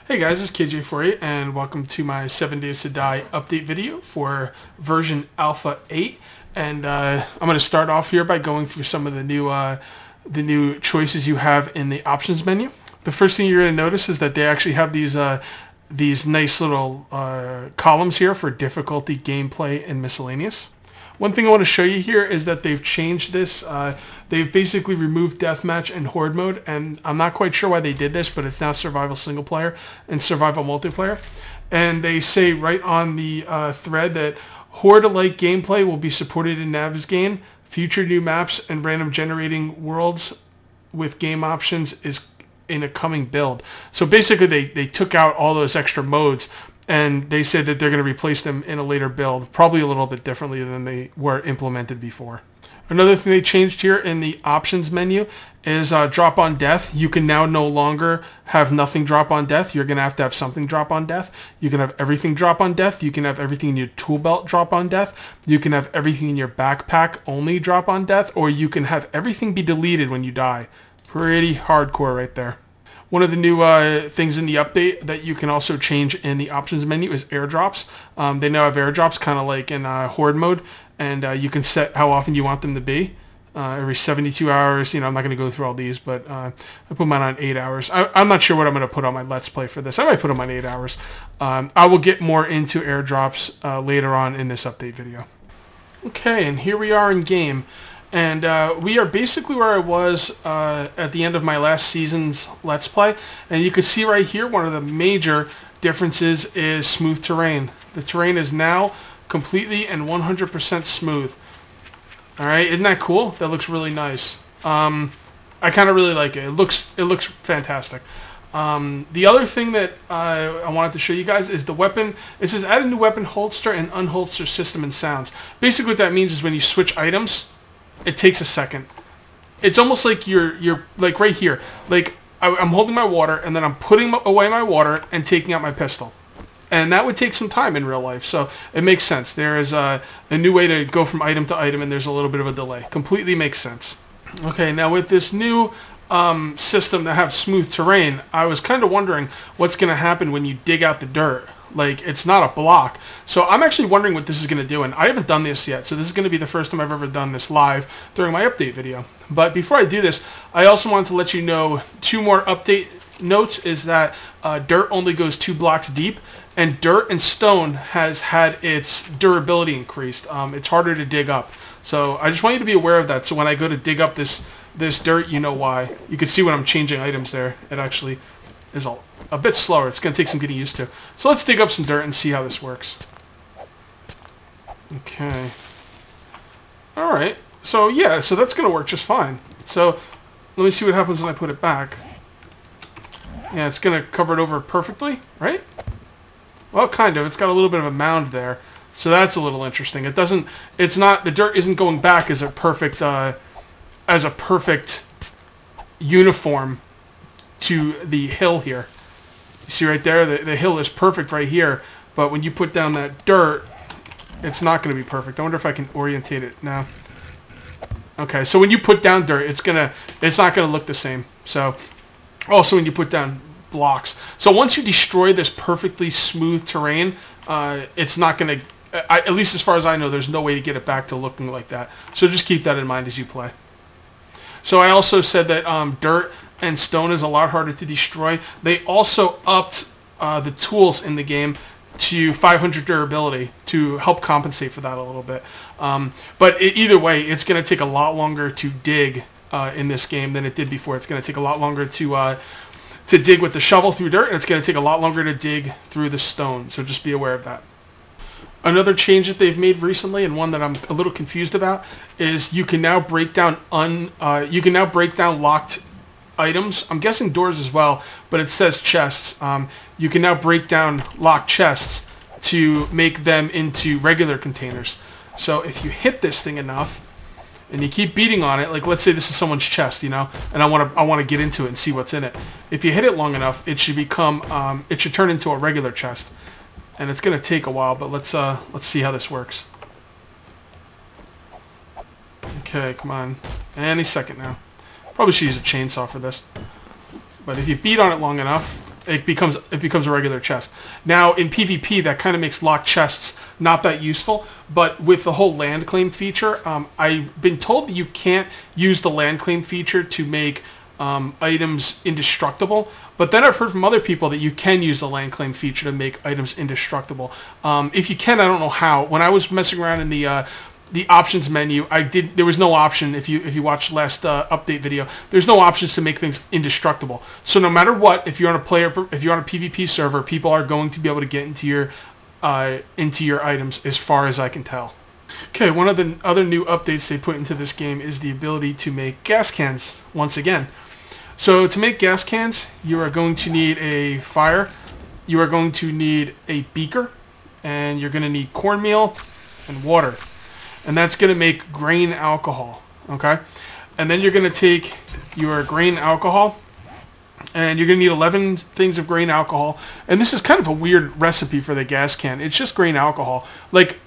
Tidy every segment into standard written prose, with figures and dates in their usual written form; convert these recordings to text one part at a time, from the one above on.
Hey guys, it's KJ48 and welcome to my 7 Days to Die update video for version Alpha 8. And I'm going to start off here by going through some of the new choices you have in the options menu. The first thing you're going to notice is that they actually have these nice little columns here for difficulty, gameplay, and miscellaneous. One thing I want to show you here is that they've changed this. They've basically removed deathmatch and horde mode, and I'm not quite sure why they did this, but it's now survival single player and survival multiplayer. And they say right on the thread that horde-like gameplay will be supported in Navigain. Future new maps and random generating worlds with game options is in a coming build. So basically they took out all those extra modes, and they said that they're going to replace them in a later build, probably a little bit differently than they were implemented before. Another thing they changed here in the options menu is drop on death. You can now no longer have nothing drop on death. You're going to have something drop on death. You can have everything drop on death. You can have everything in your tool belt drop on death. You can have everything in your backpack only drop on death, or you can have everything be deleted when you die. Pretty hardcore right there. One of the new things in the update that you can also change in the options menu is airdrops. They now have airdrops kind of like in horde mode, and you can set how often you want them to be. Every 72 hours, I'm not going to go through all these, but I put mine on 8 hours. I'm not sure what I'm going to put on my Let's Play for this. I might put them on 8 hours. I will get more into airdrops later on in this update video. Okay, and here we are in game. And we are basically where I was at the end of my last season's Let's Play. And you can see right here, one of the major differences is smooth terrain. The terrain is now completely and 100% smooth. Alright, isn't that cool? That looks really nice. I kind of really like it. It looks fantastic. The other thing that I wanted to show you guys is the weapon. It says add a new weapon holster and unholster system and sounds. Basically what that means is when you switch items, it takes a second. It's almost like you're like right here. Like I'm holding my water and then I'm putting away my water and taking out my pistol. And that would take some time in real life. So it makes sense. There is a new way to go from item to item, and there's a little bit of a delay. Completely makes sense. Okay, now with this new system that have smooth terrain, I was kind of wondering what's going to happen when you dig out the dirt. Like, it's not a block. So I'm actually wondering what this is going to do, and I haven't done this yet. So this is going to be the first time I've ever done this live during my update video. But before I do this, I also wanted to let you know two more update notes is that dirt only goes 2 blocks deep, and dirt and stone has had its durability increased. It's harder to dig up. So I just want you to be aware of that. So when I go to dig up this dirt, you know why. You can see when I'm changing items there. It actually is a bit slower. It's going to take some getting used to. So let's dig up some dirt and see how this works. Okay. Alright. So yeah, so that's going to work just fine. So let me see what happens when I put it back. Yeah, it's going to cover it over perfectly, right? Well, kind of. It's got a little bit of a mound there. So that's a little interesting. The dirt isn't going back as a perfect uniform to the hill here. You see right there, the hill is perfect right here, but when you put down that dirt, it's not going to be perfect. I wonder if I can orientate it now. Okay, so when you put down dirt, it's not going to look the same. So also when you put down blocks. So once you destroy this perfectly smooth terrain, it's not going to, at least as far as I know, there's no way to get it back to looking like that. So just keep that in mind as you play. So I also said that dirt and stone is a lot harder to destroy. They also upped the tools in the game to 500 durability to help compensate for that a little bit. But either way, it's going to take a lot longer to dig in this game than it did before. It's going to take a lot longer to dig with the shovel through dirt, and it's going to take a lot longer to dig through the stone. So just be aware of that. Another change that they've made recently, and one that I'm a little confused about, is you can now break down locked items. I'm guessing doors as well, but it says chests. You can now break down locked chests to make them into regular containers. So if you hit this thing enough and you keep beating on it, like let's say this is someone's chest, and I want to get into it and see what's in it. If you hit it long enough, it should become it should turn into a regular chest. And it's going to take a while, but let's see how this works. Okay, come on. Any second now. Probably should use a chainsaw for this. But if you beat on it long enough, It becomes a regular chest. Now in PvP, that kind of makes locked chests not that useful. But with the whole land claim feature, I've been told that you can't use the land claim feature to make items indestructible. But then I've heard from other people that you can use the land claim feature to make items indestructible. If you can, I don't know how. When I was messing around in the options menu, there was no option. If you watched last update video, there's no options to make things indestructible. So no matter what, if you're on a PvP server, people are going to be able to get into your items, as far as I can tell. Okay, one of the other new updates they put into this game is the ability to make gas cans once again. So to make gas cans, you are going to need a fire, you are going to need a beaker, and you're going to need cornmeal and water. And that's going to make grain alcohol, okay? And then you're going to take your grain alcohol, and you're going to need 11 things of grain alcohol. And this is kind of a weird recipe for the gas can. It's just grain alcohol. Like,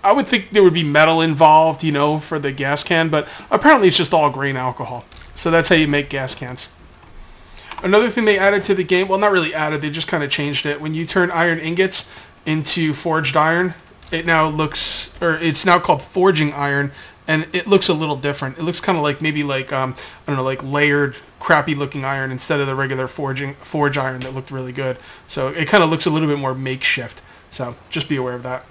I would think there would be metal involved, you know, for the gas can, but apparently it's just all grain alcohol. So that's how you make gas cans. Another thing they added to the game, well, not really added, they just kind of changed it. When you turn iron ingots into forged iron, it now looks, or it's now called forging iron, and it looks a little different. It looks kind of like, maybe like, I don't know, like layered, crappy looking iron instead of the regular forge iron that looked really good. So it kind of looks a little bit more makeshift. So just be aware of that.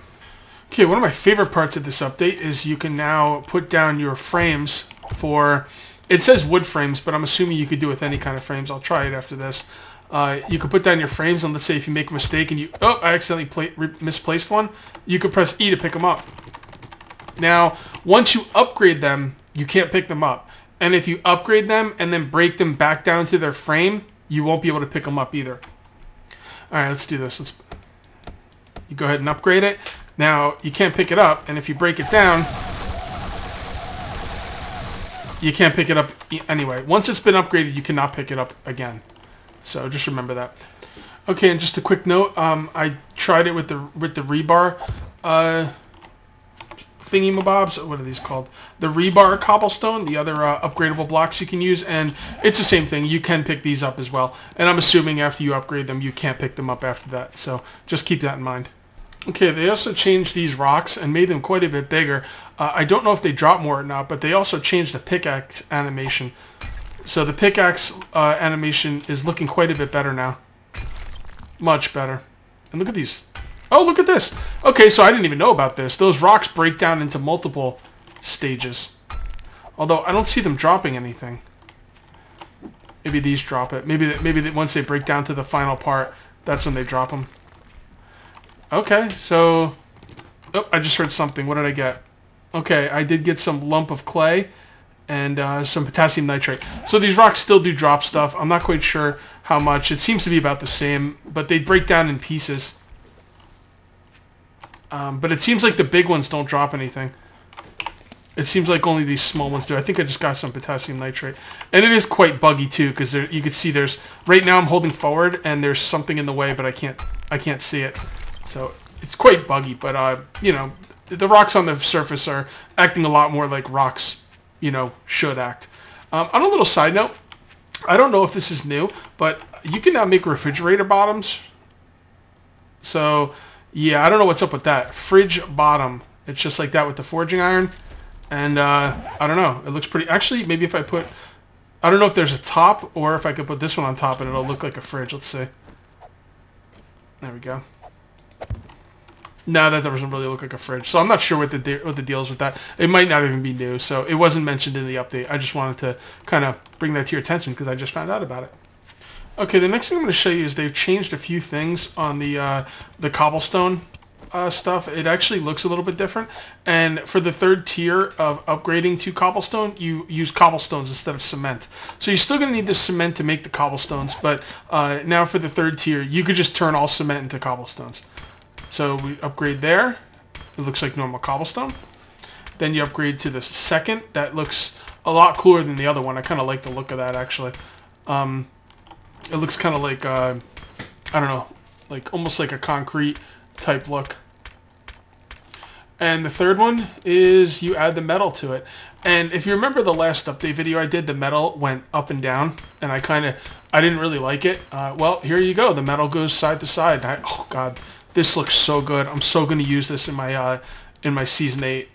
Okay, one of my favorite parts of this update is you can now put down your frames for, it says wood frames, but I'm assuming you could do with any kind of frames. I'll try it after this. You could put down your frames, and let's say if you make a mistake and you, I accidentally misplaced one, you could press E to pick them up. Now, once you upgrade them, you can't pick them up. And if you upgrade them and then break them back down to their frame, you won't be able to pick them up either. Alright, let's do this. You go ahead and upgrade it. Now, you can't pick it up, and if you break it down, you can't pick it up anyway. Once it's been upgraded, you cannot pick it up again. So just remember that. Okay, and just a quick note, I tried it with the rebar thingy-mabobs. What are these called? The rebar cobblestone, the other upgradable blocks you can use, and it's the same thing. You can pick these up as well. And I'm assuming after you upgrade them, you can't pick them up after that. So just keep that in mind. Okay, they also changed these rocks and made them quite a bit bigger. I don't know if they drop more or not, but they also changed the pickaxe animation. So the pickaxe animation is looking quite a bit better now. Much better. And look at these. Oh, look at this. Okay, so I didn't even know about this. Those rocks break down into multiple stages. Although I don't see them dropping anything. Maybe these drop it. Maybe once they break down to the final part, that's when they drop them. Okay, so... Oh, I just heard something. What did I get? Okay, I did get some lump of clay and some potassium nitrate. So these rocks still do drop stuff. I'm not quite sure how much. It seems to be about the same, but they break down in pieces. But it seems like the big ones don't drop anything. It seems like only these small ones do. I think I just got some potassium nitrate. And it is quite buggy too, because you can see there's... Right now I'm holding forward and there's something in the way, but I can't see it. So it's quite buggy, but you know, the rocks on the surface are acting a lot more like rocks, you know, should act. On a little side note, I don't know if this is new, but you can now make refrigerator bottoms. So yeah, I don't know what's up with that. Fridge bottom. It's just like that with the forging iron. And I don't know. It looks pretty... Actually, maybe if I put... I don't know if there's a top or if I could put this one on top and it'll look like a fridge. Let's see. There we go. No, that doesn't really look like a fridge. So I'm not sure what the deal is with that. It might not even be new, so it wasn't mentioned in the update. I just wanted to kind of bring that to your attention because I just found out about it. Okay, the next thing I'm going to show you is they've changed a few things on the cobblestone stuff. It actually looks a little bit different. And for the third tier of upgrading to cobblestone, you use cobblestones instead of cement. So you're still going to need the cement to make the cobblestones, but now for the third tier, you could just turn all cement into cobblestones. So we upgrade there. It looks like normal cobblestone. Then you upgrade to the second. That looks a lot cooler than the other one. I kind of like the look of that, actually. It looks kind of like, I don't know, like almost like a concrete type look. And the third one is you add the metal to it. And if you remember the last update video I did, the metal went up and down, and I didn't really like it. Well, here you go. The metal goes side to side. Oh God, this looks so good. I'm so going to use this in my Season 8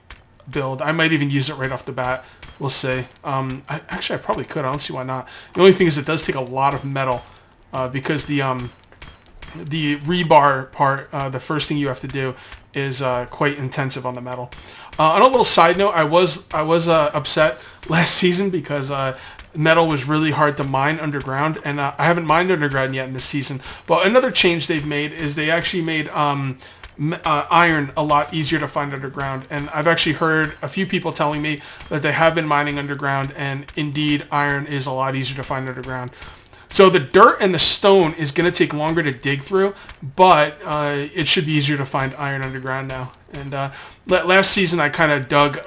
build. I might even use it right off the bat. We'll see. Actually, I probably could. I don't see why not. The only thing is it does take a lot of metal because the rebar part, the first thing you have to do is quite intensive on the metal. On a little side note, I was upset last season because metal was really hard to mine underground, and I haven't mined underground yet in this season. But another change they've made is they actually made iron a lot easier to find underground, and I've actually heard a few people telling me that they have been mining underground, and indeed iron is a lot easier to find underground. So the dirt and the stone is going to take longer to dig through, but it should be easier to find iron underground now. And last season I kind of dug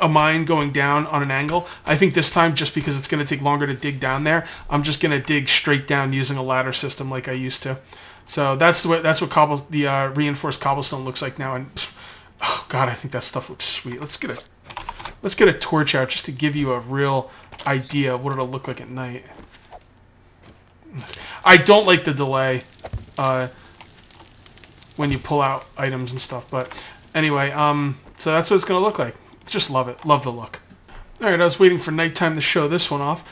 a mine going down on an angle. I think this time, just because it's going to take longer to dig down there, I'm just going to dig straight down using a ladder system like I used to. So that's what the reinforced cobblestone looks like now. And oh God, I think that stuff looks sweet. Let's get a torch out just to give you a real idea of what it'll look like at night. I don't like the delay when you pull out items and stuff, but anyway, so that's what it's gonna look like. Just love it. Love the look. Alright, I was waiting for nighttime to show this one off.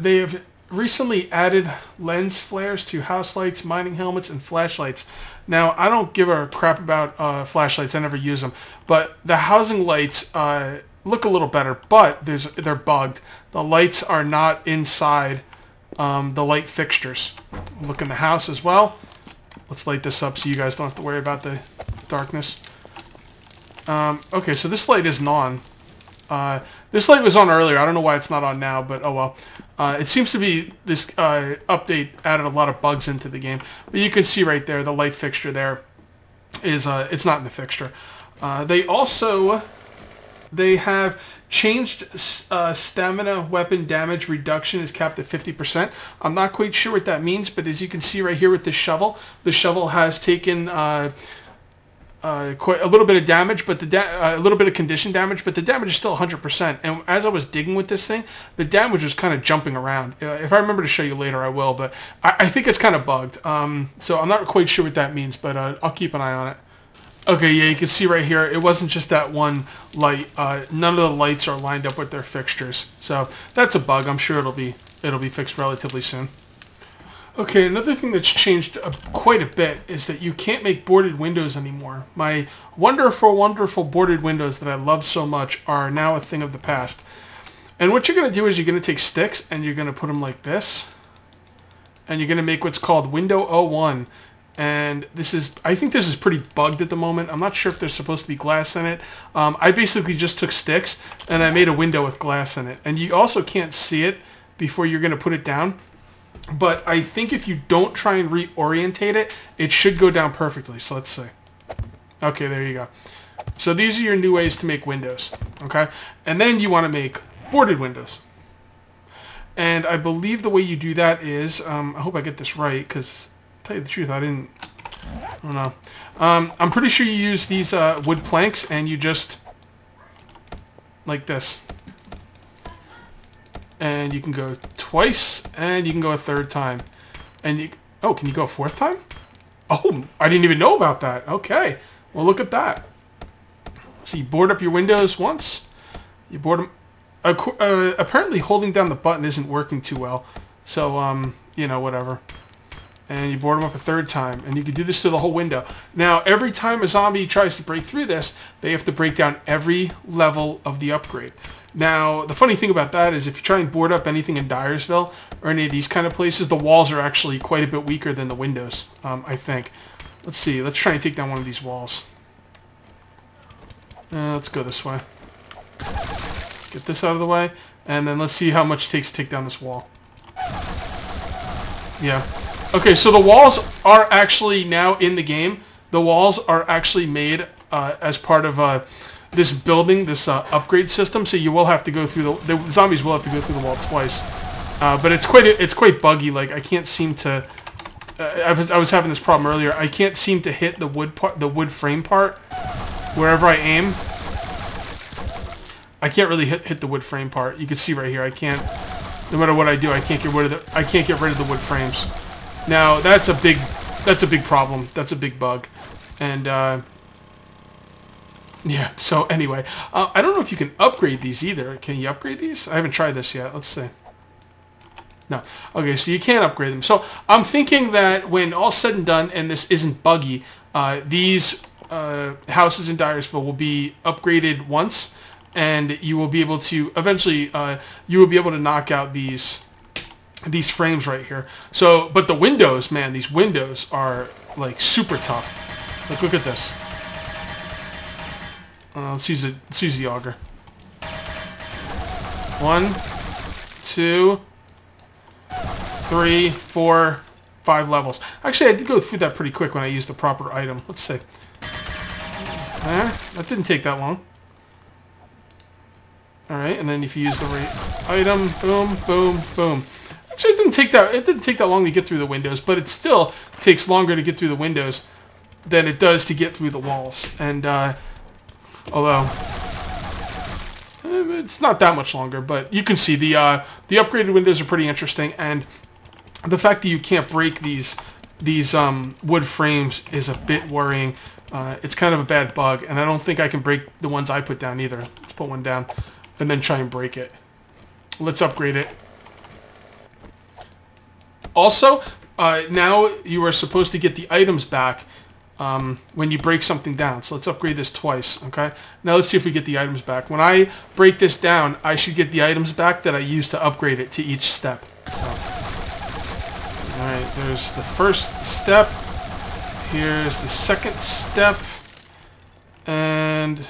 They have recently added lens flares to house lights, mining helmets, and flashlights. Now, I don't give a crap about flashlights. I never use them. But the housing lights look a little better, but they're bugged. The lights are not inside the light fixtures. Look in the house as well. Let's light this up so you guys don't have to worry about the darkness. Okay, so this light isn't on. This light was on earlier. I don't know why it's not on now, but oh well. It seems to be this update added a lot of bugs into the game. But you can see right there, the light fixture there is it's not in the fixture. They have changed stamina weapon damage reduction is capped at 50%. I'm not quite sure what that means, but as you can see right here with the shovel has taken quite a little bit of damage, but a little bit of condition damage, but the damage is still 100%. And as I was digging with this thing, the damage was kind of jumping around. If I remember to show you later, I will, but I think it's kind of bugged. So I'm not quite sure what that means, but I'll keep an eye on it. Okay, yeah, you can see right here, it wasn't just that one light. None of the lights are lined up with their fixtures. So that's a bug. I'm sure it'll be fixed relatively soon. Okay, another thing that's changed quite a bit is that you can't make boarded windows anymore. My wonderful, wonderful boarded windows that I love so much are now a thing of the past. And what you're going to do is you're going to take sticks and you're going to put them like this. And you're going to make what's called window 01. And I think this is pretty bugged at the moment. I'm not sure if there's supposed to be glass in it. I basically just took sticks and I made a window with glass in it. And you also can't see it before you're going to put it down. But I think if you don't try and reorientate it, it should go down perfectly. So let's see. Okay, there you go. So these are your new ways to make windows. Okay? And then you want to make boarded windows. And I believe the way you do that is, I hope I get this right, because to tell you the truth, I don't know. I'm pretty sure you use these wood planks and you just, like this. And you can go twice, and you can go a third time. And oh, can you go a fourth time? Oh, I didn't even know about that. Okay, well look at that. So you board up your windows once. You board them. Apparently holding down the button isn't working too well. So, you know, whatever. And you board them up a third time. And you can do this to the whole window. Now, every time a zombie tries to break through this, they have to break down every level of the upgrade. Now, the funny thing about that is if you try and board up anything in Dyersville or any of these kind of places, the walls are actually quite a bit weaker than the windows, I think. Let's see. Let's try and take down one of these walls. Let's go this way. Get this out of the way. And then let's see how much it takes to take down this wall. Yeah. Okay, so the walls are actually now in the game. The walls are actually made as part of this building, this upgrade system. So you will have to go through the zombies will have to go through the wall twice. But it's quite buggy. Like I can't seem to. I was having this problem earlier. I can't seem to hit the wood frame part wherever I aim, I can't really hit the wood frame part. You can see right here, I can't. No matter what I do, I can't get rid of the wood frames. Now that's a big problem. That's a big bug, and yeah. So anyway, I don't know if you can upgrade these either. Can you upgrade these? I haven't tried this yet. Let's see. No. Okay, so you can't upgrade them. So I'm thinking that when all's said and done, and this isn't buggy, these houses in Dyersville will be upgraded once, and you will be able to eventually you will be able to knock out these frames right here. So, but the windows, man, these windows are like super tough. Like, look at this. Let's use the auger. 1, 2, 3, 4, 5 levels. Actually, I did go through that pretty quick when I used the proper item. Let's see. That didn't take that long. Alright, and then if you use the right item, boom, boom, boom. Actually, it didn't take that long to get through the windows, but it still takes longer to get through the windows than it does to get through the walls. And although it's not that much longer, but you can see the upgraded windows are pretty interesting, and the fact that you can't break these wood frames is a bit worrying. It's kind of a bad bug, and I don't think I can break the ones I put down either. Let's put one down and then try and break it. Let's upgrade it. Also, now you are supposed to get the items back when you break something down. So let's upgrade this twice, okay? Now let's see if we get the items back. When I break this down, I should get the items back that I used to upgrade it to each step. So, alright, there's the first step. Here's the second step. And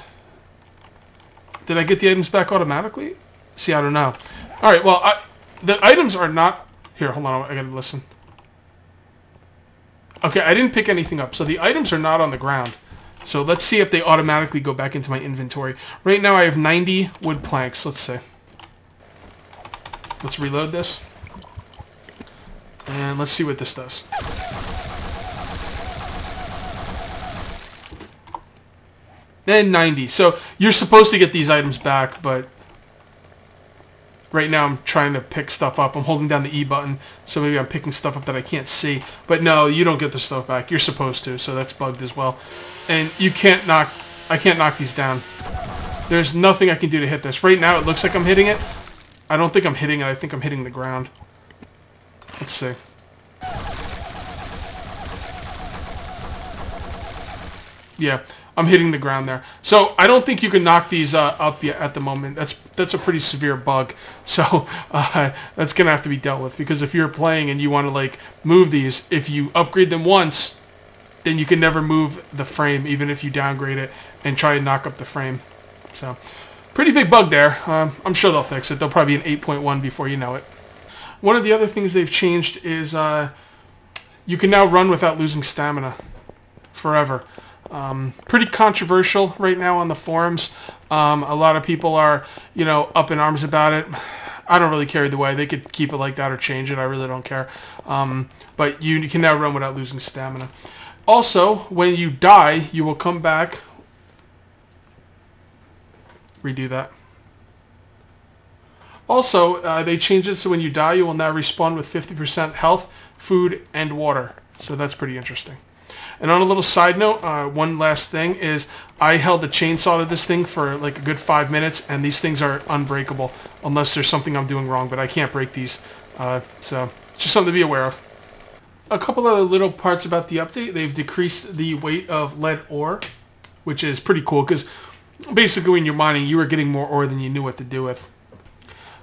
did I get the items back automatically? See, I don't know. Alright, well, the items are not... Here, hold on, I gotta listen. Okay, I didn't pick anything up, so the items are not on the ground. So let's see if they automatically go back into my inventory. Right now I have 90 wood planks. Let's see. Let's reload this. And let's see what this does. And 90. So you're supposed to get these items back, but right now I'm trying to pick stuff up. I'm holding down the E button, so maybe I'm picking stuff up that I can't see. But no, you don't get the stuff back. You're supposed to, so that's bugged as well. And you can't knock... I can't knock these down. There's nothing I can do to hit this. Right now it looks like I'm hitting it. I don't think I'm hitting it. I think I'm hitting the ground. Let's see. Yeah, I'm hitting the ground there. So I don't think you can knock these up yet at the moment. That's a pretty severe bug. So that's gonna have to be dealt with, because if you're playing and you want to like move these, if you upgrade them once, then you can never move the frame, even if you downgrade it and try and knock up the frame. So pretty big bug there. I'm sure they'll fix it. They'll probably be an 8.1 before you know it. One of the other things they've changed is you can now run without losing stamina forever. Pretty controversial right now on the forums. A lot of people are, you know, up in arms about it. I don't really care either way. They could keep it like that or change it. I really don't care. But you can now run without losing stamina. Also, when you die, you will come back. Redo that. Also, they changed it so when you die, you will now respawn with 50% health, food, and water. So that's pretty interesting. And on a little side note, one last thing is I held the chainsaw to this thing for like a good 5 minutes, and these things are unbreakable unless there's something I'm doing wrong, but I can't break these. So it's just something to be aware of. A couple other little parts about the update. They've decreased the weight of lead ore, which is pretty cool, because basically when you're mining, you were getting more ore than you knew what to do with.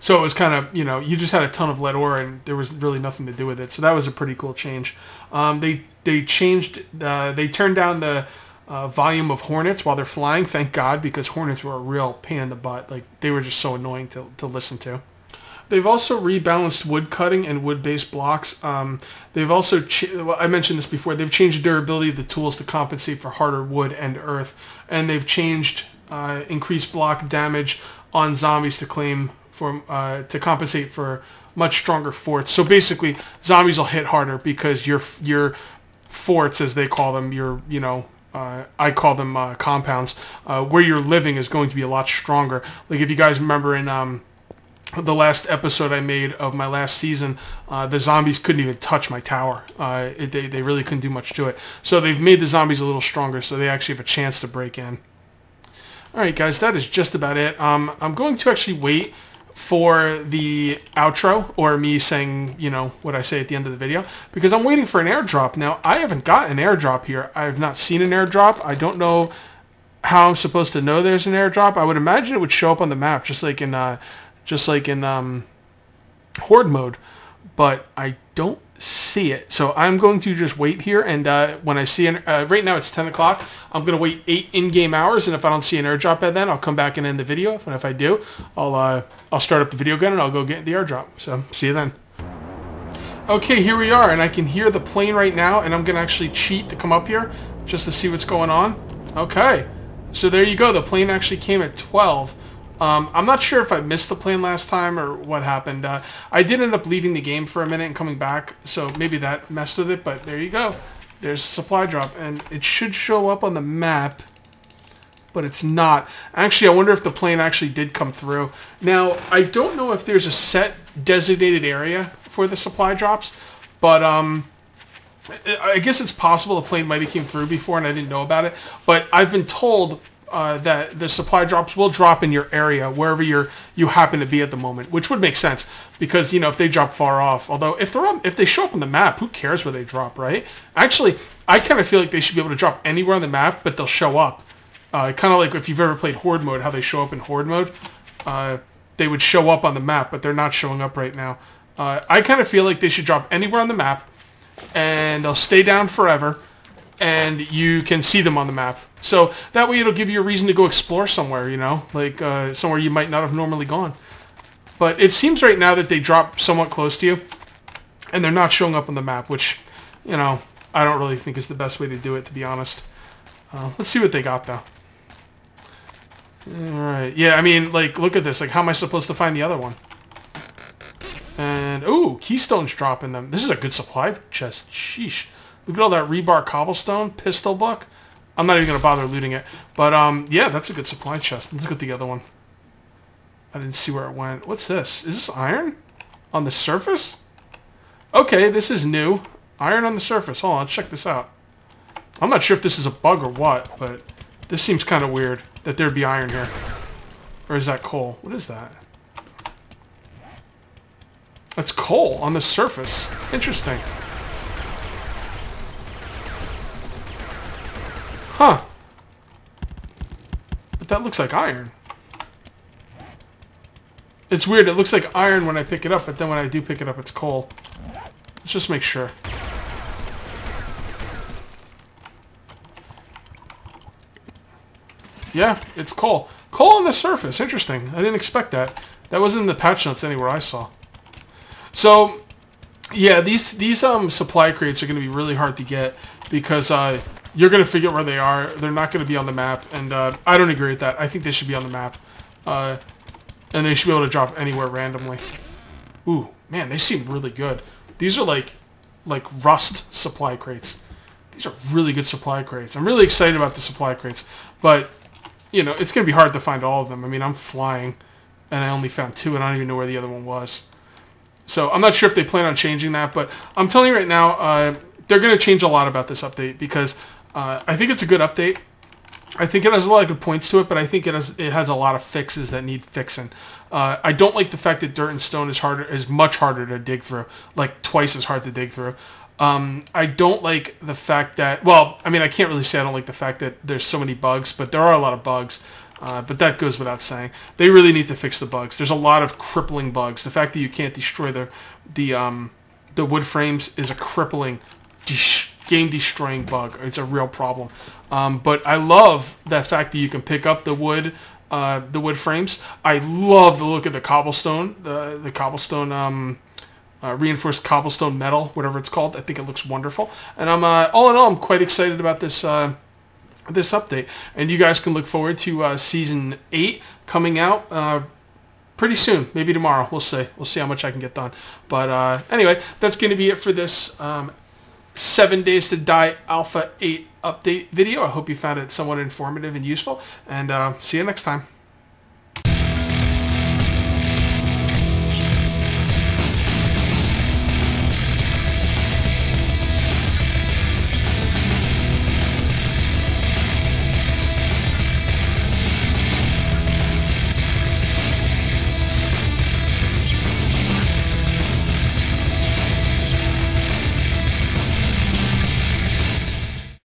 So it was kind of, you know, you just had a ton of lead ore and there was really nothing to do with it. So that was a pretty cool change. They changed, they turned down the volume of hornets while they're flying, thank God, because hornets were a real pain in the butt. Like, they were just so annoying to listen to. They've also rebalanced wood cutting and wood-based blocks. They've also, well, I mentioned this before, they've changed the durability of the tools to compensate for harder wood and earth. And they've changed increased block damage on zombies to compensate for much stronger forts. So basically, zombies will hit harder because your forts, as they call them, your, you know, I call them compounds, where you're living is going to be a lot stronger. Like if you guys remember in the last episode I made of my last season, the zombies couldn't even touch my tower. They really couldn't do much to it. So they've made the zombies a little stronger, so they actually have a chance to break in. Alright guys, that is just about it. I'm going to actually wait for the outro, or me saying, you know, what I say at the end of the video, because I'm waiting for an airdrop. Now, I haven't got an airdrop here. I have not seen an airdrop. I don't know how I'm supposed to know there's an airdrop. I would imagine it would show up on the map, just like in Horde mode, but I don't see it. So I'm going to just wait here, and when I see an right now it's 10 o'clock. I'm going to wait 8 in-game hours, and if I don't see an airdrop by then, I'll come back and end the video. And if I do, I'll start up the video again, and I'll go get the airdrop. So see you then. Okay, here we are, and I can hear the plane right now, and I'm going to actually cheat to come up here just to see what's going on. Okay, so there you go. The plane actually came at 12. I'm not sure if I missed the plane last time or what happened. I did end up leaving the game for a minute and coming back, so maybe that messed with it, but there you go. There's a supply drop, and it should show up on the map, but it's not. Actually, I wonder if the plane actually did come through. Now, I don't know if there's a set designated area for the supply drops, but I guess it's possible the plane might have came through before and I didn't know about it, but I've been told that the supply drops will drop in your area wherever you happen to be at the moment, which would make sense because, you know, if they drop far off, although if they show up on the map, who cares where they drop, right? Actually, I kind of feel like they should be able to drop anywhere on the map, but they'll show up. Kind of like if you've ever played Horde mode, how they show up in Horde mode. They would show up on the map, but they're not showing up right now. I kind of feel like they should drop anywhere on the map, and they'll stay down forever, and you can see them on the map. So that way it'll give you a reason to go explore somewhere, you know, like somewhere you might not have normally gone. But it seems right now that they drop somewhat close to you, and they're not showing up on the map, which, you know, I don't really think is the best way to do it, to be honest. Let's see what they got, though. Alright, yeah, I mean, like, look at this. Like, how am I supposed to find the other one? And, ooh, keystones dropping them. This is a good supply chest. Sheesh. Look at all that rebar cobblestone, pistol buck. I'm not even going to bother looting it. But, yeah, that's a good supply chest. Let's look at the other one. I didn't see where it went. What's this? Is this iron? On the surface? Okay, this is new. Iron on the surface. Hold on, let's check this out. I'm not sure if this is a bug or what, but this seems kind of weird that there'd be iron here. Or is that coal? What is that? That's coal on the surface. Interesting. Huh. But that looks like iron. It's weird. It looks like iron when I pick it up, but then when I do pick it up, it's coal. Let's just make sure. Yeah, it's coal. Coal on the surface. Interesting. I didn't expect that. That wasn't in the patch notes anywhere I saw. So, yeah, these supply crates are going to be really hard to get because you're going to figure out where they are. They're not going to be on the map, and I don't agree with that. I think they should be on the map, and they should be able to drop anywhere randomly. Ooh, man, they seem really good. These are like rust supply crates. These are really good supply crates. I'm really excited about the supply crates, but you know, it's going to be hard to find all of them. I mean, I'm flying, and I only found 2, and I don't even know where the other one was. So I'm not sure if they plan on changing that, but I'm telling you right now, they're going to change a lot about this update because I think it's a good update. I think it has a lot of good points to it, but I think it has a lot of fixes that need fixing. I don't like the fact that dirt and stone is much harder to dig through, like twice as hard to dig through. I don't like the fact that, well, I mean, I can't really say I don't like the fact that there's so many bugs, but there are a lot of bugs. But that goes without saying. They really need to fix the bugs. There's a lot of crippling bugs. The fact that you can't destroy the wood frames is a crippling, game-destroying bug. It's a real problem. But I love that fact that you can pick up the wood frames. I love the look of the cobblestone, the cobblestone, reinforced cobblestone metal, whatever it's called. I think it looks wonderful. And I'm all in all, I'm quite excited about this update, and you guys can look forward to Season 8 coming out pretty soon, maybe tomorrow. We'll see how much I can get done. But anyway, that's going to be it for this 7 Days to Die Alpha 8 update video. I hope you found it somewhat informative and useful, and see you next time.